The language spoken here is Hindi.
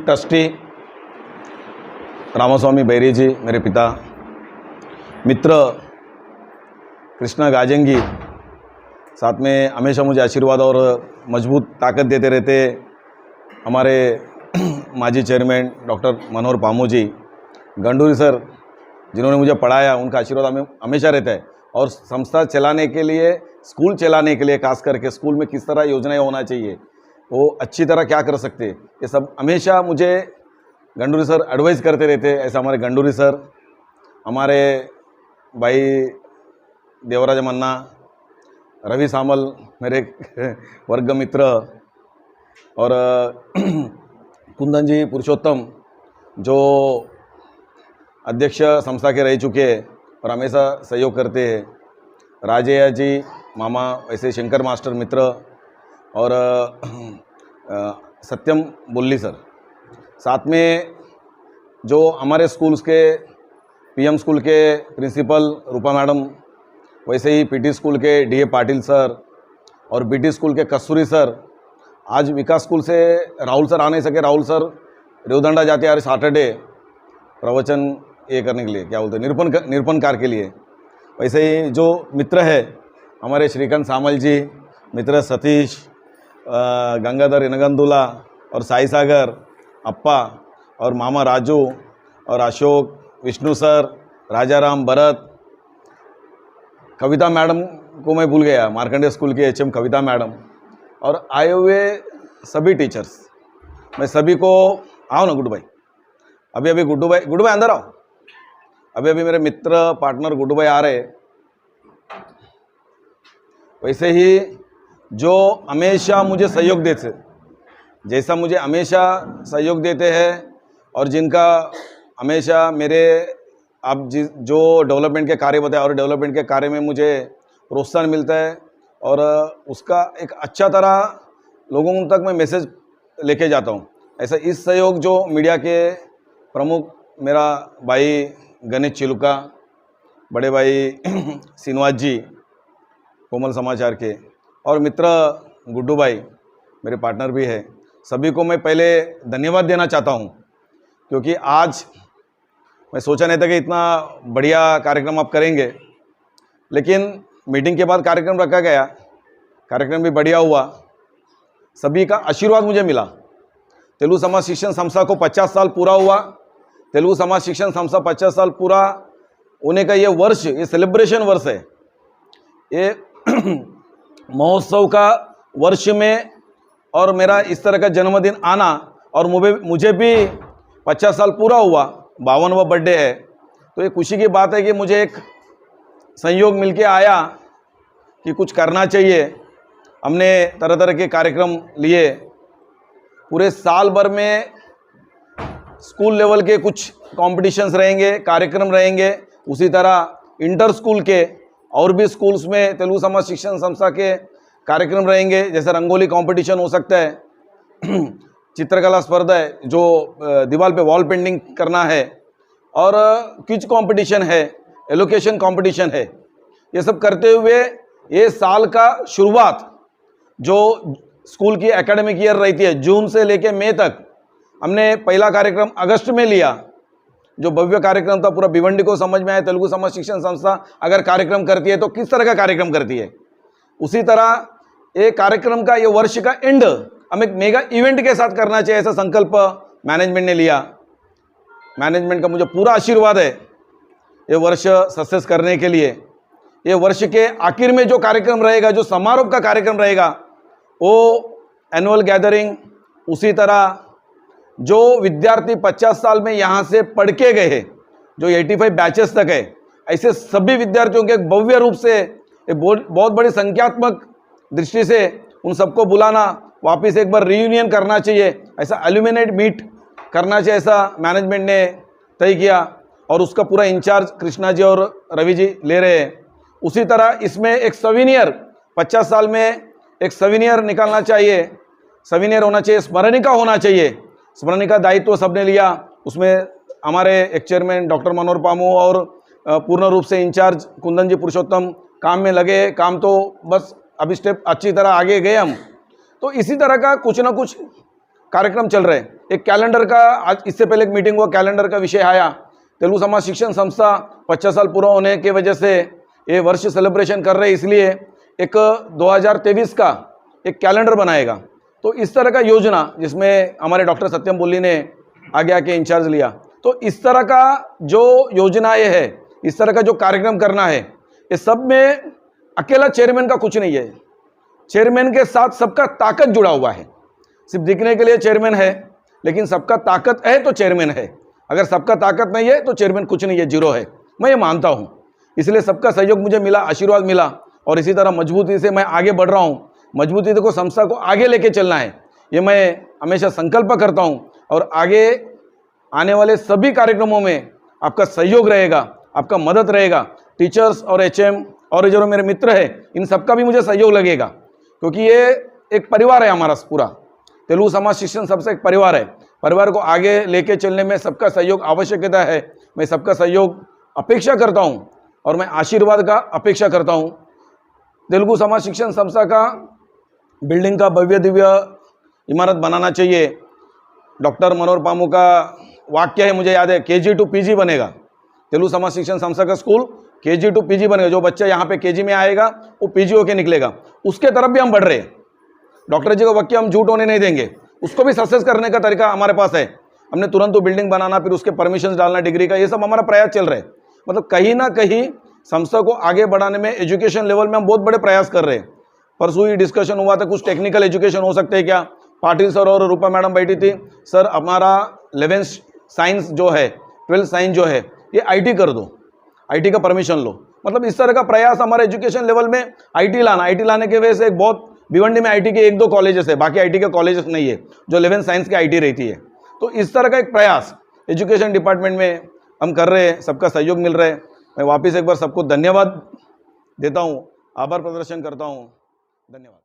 ट्रस्टी रामास्वामी बैरी जी, मेरे पिता, मित्र कृष्णा गाजंगी, साथ में हमेशा मुझे आशीर्वाद और मजबूत ताकत देते रहते हमारे माजी चेयरमैन डॉक्टर मनोहर पामू जी, गंडूरी सर जिन्होंने मुझे पढ़ाया, उनका आशीर्वाद हमें हमेशा रहता है। और संस्था चलाने के लिए, स्कूल चलाने के लिए, खास करके स्कूल में किस तरह योजनाएं होना चाहिए, वो अच्छी तरह क्या कर सकते, ये सब हमेशा मुझे गंडूरी सर एडवाइस करते रहते। ऐसा हमारे गंडूरी सर, हमारे भाई देवराज मन्ना, रवि सामल मेरे वर्ग मित्र, और कुंदन जी पुरुषोत्तम जो अध्यक्ष संस्था के रह चुके हैं और हमेशा सहयोग करते हैं, राजैया जी मामा, ऐसे शंकर मास्टर मित्र, और सत्यम बुल्ली सर, साथ में जो हमारे स्कूल्स के पीएम स्कूल के प्रिंसिपल रूपा मैडम, वैसे ही पीटी स्कूल के डीए पाटिल सर और बीटी स्कूल के कस्तूरी सर। आज विकास स्कूल से राहुल सर आ नहीं सके, राहुल सर रेवदंडा जाते हैं सैटरडे प्रवचन ये करने के लिए, क्या बोलते हैं, निरूपणकार के लिए। वैसे ही जो मित्र है हमारे श्रीकांत सामल जी, मित्र सतीश, गंगाधर इनगंदुला और साई सागर अप्पा, और मामा राजू और अशोक, विष्णु सर, राजाराम, भरत, कविता मैडम को मैं भूल गया, मार्कंडे स्कूल की एचएम कविता मैडम, और आए हुए सभी टीचर्स, मैं सभी को, आओ ना गुड्डू भाई, अभी गुड्डू भाई अंदर आओ, अभी मेरे मित्र पार्टनर गुड्डू भाई आ रहे। वैसे ही जो हमेशा मुझे सहयोग देते, जैसा मुझे हमेशा सहयोग देते हैं, और जिनका हमेशा मेरे अब जो डेवलपमेंट के कार्य बताए और डेवलपमेंट के कार्य में मुझे प्रोत्साहन मिलता है, और उसका एक अच्छा तरह लोगों तक मैं मैसेज लेके जाता हूँ। ऐसा इस सहयोग जो मीडिया के प्रमुख, मेरा भाई गणेश चिलुका, बड़े भाई सीनवाज जी कोमल समाचार के, और मित्र गुड्डू भाई मेरे पार्टनर भी है, सभी को मैं पहले धन्यवाद देना चाहता हूँ, क्योंकि आज मैं सोचा नहीं था कि इतना बढ़िया कार्यक्रम आप करेंगे, लेकिन मीटिंग के बाद कार्यक्रम रखा गया, कार्यक्रम भी बढ़िया हुआ, सभी का आशीर्वाद मुझे मिला। तेलुगु समाज शिक्षण संस्था को 50 साल पूरा हुआ। तेलुगु समाज शिक्षण संस्था 50 साल पूरा होने का ये वर्ष, ये सेलिब्रेशन वर्ष है, ये महोत्सव का वर्ष में, और मेरा इस तरह का जन्मदिन आना, और मुझे भी 50 साल पूरा हुआ, 52वां बर्थडे है, तो ये खुशी की बात है कि मुझे एक संयोग मिलके आया कि कुछ करना चाहिए। हमने तरह तरह के कार्यक्रम लिए, पूरे साल भर में स्कूल लेवल के कुछ कॉम्पिटिशन्स रहेंगे, कार्यक्रम रहेंगे, उसी तरह इंटर स्कूल के और भी स्कूल्स में तेलुगु समाज शिक्षण संस्था के कार्यक्रम रहेंगे, जैसे रंगोली कंपटीशन हो सकता है, चित्रकला स्पर्धा है, जो दीवार पे वॉल पेंटिंग करना है, और क्विज कंपटीशन है, एलोकेशन कंपटीशन है। ये सब करते हुए ये साल का शुरुआत जो स्कूल की एकेडमिक ईयर रहती है, जून से लेके मई तक, हमने पहला कार्यक्रम अगस्त में लिया, जो भव्य कार्यक्रम था। पूरा भिवंडी को समझ में आया तेलुगु समाज शिक्षण संस्था अगर कार्यक्रम करती है तो किस तरह का कार्यक्रम करती है। उसी तरह ये कार्यक्रम का, ये वर्ष का एंड हम एक मेगा इवेंट के साथ करना चाहिए, ऐसा संकल्प मैनेजमेंट ने लिया। मैनेजमेंट का मुझे पूरा आशीर्वाद है ये वर्ष सक्सेस करने के लिए। ये वर्ष के आखिर में जो कार्यक्रम रहेगा, जो समारोह का कार्यक्रम रहेगा, वो एनुअल गैदरिंग, उसी तरह जो विद्यार्थी 50 साल में यहाँ से पढ़ के गए हैं, जो 85 बैचेस तक है, ऐसे सभी विद्यार्थियों के भव्य रूप से एक बहुत बड़ी संख्यात्मक दृष्टि से उन सबको बुलाना, वापस एक बार रीयूनियन करना चाहिए, ऐसा एल्यूमिनेट मीट करना चाहिए, ऐसा मैनेजमेंट ने तय किया, और उसका पूरा इंचार्ज कृष्णा जी और रवि जी ले रहे हैं। उसी तरह इसमें एक सविनियर, 50 साल में एक सविनियर निकालना चाहिए, सविनियर होना चाहिए, स्मरणिका होना चाहिए। स्मरणिका दायित्व सबने लिया, उसमें हमारे एक चेयरमैन डॉक्टर मनोहर पामू और पूर्ण रूप से इंचार्ज कुंदन जी पुरुषोत्तम काम में लगे। काम तो बस अभी स्टेप अच्छी तरह आगे गए हम। तो इसी तरह का कुछ ना कुछ कार्यक्रम चल रहे हैं। एक कैलेंडर का, आज इससे पहले एक मीटिंग हुआ, कैलेंडर का विषय आया। तेलुगु समाज शिक्षण संस्था 50 साल पूरा होने की वजह से ये वर्ष सेलिब्रेशन कर रहे हैं, इसलिए एक 2023 का एक कैलेंडर बनाएगा। तो इस तरह का योजना जिसमें हमारे डॉक्टर सत्यम बुल्ली ने आगे आके इंचार्ज लिया, तो इस तरह का जो योजना ये है, इस तरह का जो कार्यक्रम करना है, ये सब में अकेला चेयरमैन का कुछ नहीं है। चेयरमैन के साथ सबका ताकत जुड़ा हुआ है। सिर्फ दिखने के लिए चेयरमैन है, लेकिन सबका ताकत है तो चेयरमैन है। अगर सबका ताकत नहीं है तो चेयरमैन कुछ नहीं है, जीरो है। मैं ये मानता हूँ, इसलिए सबका सहयोग मुझे मिला, आशीर्वाद मिला, और इसी तरह मजबूती से मैं आगे बढ़ रहा हूँ। मजबूती को संस्था को आगे लेके चलना है, ये मैं हमेशा संकल्प करता हूँ। और आगे आने वाले सभी कार्यक्रमों में आपका सहयोग रहेगा, आपका मदद रहेगा। टीचर्स और HM और जो मेरे मित्र हैं, इन सबका भी मुझे सहयोग लगेगा, क्योंकि ये एक परिवार है हमारा पूरा। तेलुगु समाज शिक्षण सबसे एक परिवार है। परिवार को आगे लेके चलने में सबका सहयोग आवश्यकता है। मैं सबका सहयोग अपेक्षा करता हूँ और मैं आशीर्वाद का अपेक्षा करता हूँ। तेलुगु समाज शिक्षण संस्था का बिल्डिंग का भव्य दिव्य इमारत बनाना चाहिए। डॉक्टर मनोहर पामू का वाक्य है, मुझे याद है, KG to PG बनेगा। तेलुगु समाज शिक्षण संस्था का स्कूल KG to PG बनेगा। जो बच्चा यहाँ पे KG में आएगा वो PG होके निकलेगा। उसके तरफ भी हम बढ़ रहे हैं। डॉक्टर जी का वाक्य हम झूठ होने नहीं देंगे, उसको भी सक्सेस करने का तरीका हमारे पास है। हमने तुरंत तो बिल्डिंग बनाना, फिर उसके परमिशन डालना, डिग्री का, ये सब हमारा प्रयास चल रहे हैं। मतलब कहीं ना कहीं संस्था को आगे बढ़ाने में एजुकेशन लेवल में हम बहुत बड़े प्रयास कर रहे हैं। परसों ही डिस्कशन हुआ था, कुछ टेक्निकल एजुकेशन हो सकते हैं क्या। पाटिल सर और रूपा मैडम बैठी थी, सर हमारा 11th साइंस जो है, 12th साइंस जो है, ये IT कर दो, IT का परमिशन लो। मतलब इस तरह का प्रयास हमारे एजुकेशन लेवल में IT लाना। IT लाने के वजह से एक बहुत भिवंडी में IT के 1-2 कॉलेजेस है, बाकी IT के कॉलेजेस नहीं है, जो 11th साइंस की IT रहती है। तो इस तरह का एक प्रयास एजुकेशन डिपार्टमेंट में हम कर रहे हैं, सबका सहयोग मिल रहा है। मैं वापस एक बार सबको धन्यवाद देता हूँ, आभार प्रदर्शन करता हूँ। धन्यवाद।